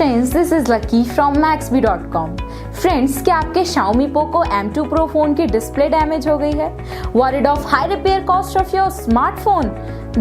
friends, this is Lucky from Maxbhi.com. Friends, क्या आपके Xiaomi Poco M2 Pro phone की display damage हो गई है? Worried of high repair cost of your smartphone?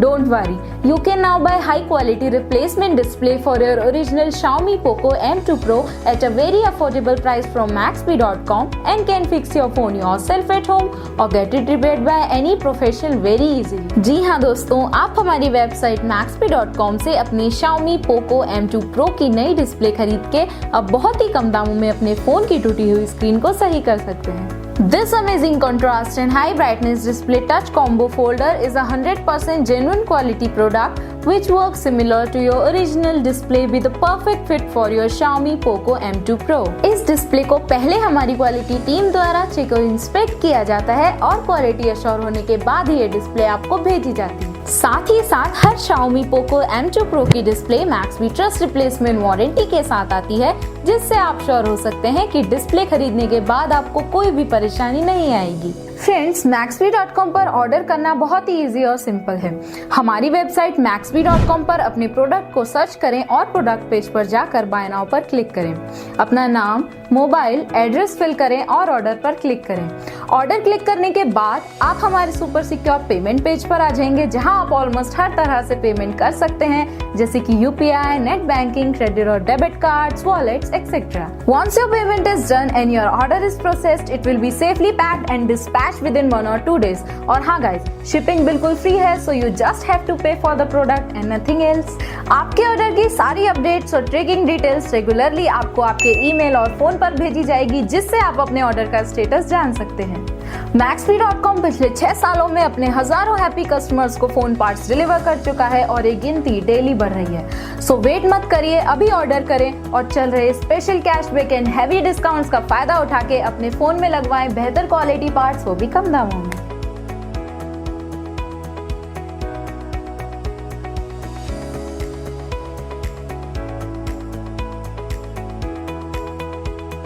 Don't worry, you can now buy high quality replacement display for your original Xiaomi Poco M2 Pro at a very affordable price from Maxbhi.com and can fix your phone yourself at home or get it repaired by any professional very easily. जी हाँ दोस्तों, आप हमारी website Maxbhi.com से अपनी Xiaomi Poco M2 Pro की नई display खरीद के अब बहुत ही कम दामों में अपने फोन की टूटी हुई स्क्रीन को सही कर सकते हैं। This amazing contrast and high brightness display touch combo folder is a 100% genuine quality product which works similar to your original display with a perfect fit for your Xiaomi Poco M2 Pro. इस display को पहले हमारी quality team द्वारा check और inspect किया जाता है और क्वालिटी अश्योर होने के बाद ही ये डिस्प्ले आपको भेजी जाती है। साथ ही साथ हर Xiaomi Poco M2 Pro की display Maxbhi trust replacement warranty के साथ आती है, जिससे आप श्योर हो सकते हैं कि डिस्प्ले खरीदने के बाद आपको कोई भी परेशानी नहीं आएगी। फ्रेंड्स, Maxbhi.com पर ऑर्डर करना बहुत ही इजी और सिंपल है। हमारी वेबसाइट Maxbhi.com पर अपने प्रोडक्ट को सर्च करें और प्रोडक्ट पेज पर जाकर बाय नाउ पर क्लिक करें। अपना नाम, मोबाइल, एड्रेस फिल करें और ऑर्डर पर क्लिक करें। ऑर्डर क्लिक करने के बाद आप हमारे सुपर सिक्योर पेमेंट पेज पर आ जाएंगे, जहां आप ऑलमोस्ट हर तरह से पेमेंट कर सकते हैं, जैसे कि UPI, नेट बैंकिंग, क्रेडिट और debit cards, wallets etcetera. Once your payment is done and your order is processed, it will be safely packed and dispatched within 1 or 2 days. और हाँ गाइस, शिपिंग बिल्कुल free है, so you just have to pay for the product and nothing else. आपके order की सारी updates और tracking details regularly आपको आपके ईमेल और फोन पर भेजी जाएगी, जिससे आप अपने ऑर्डर का स्टेटस जान सकते हैं। Maxbhi.com पिछले 6 सालों में अपने हजारों हैप्पी कस्टमर्स को फोन पार्ट्स डिलीवर कर चुका है और ये गिनती डेली बढ़ रही है। सो वेट मत करिए, अभी ऑर्डर करें और चल रहे special cashback and heavy discounts का फायदा उठा के अपने फोन में लगवाएं बेहतर क्वालिटी पार्ट्स, वो भी कम दामों में।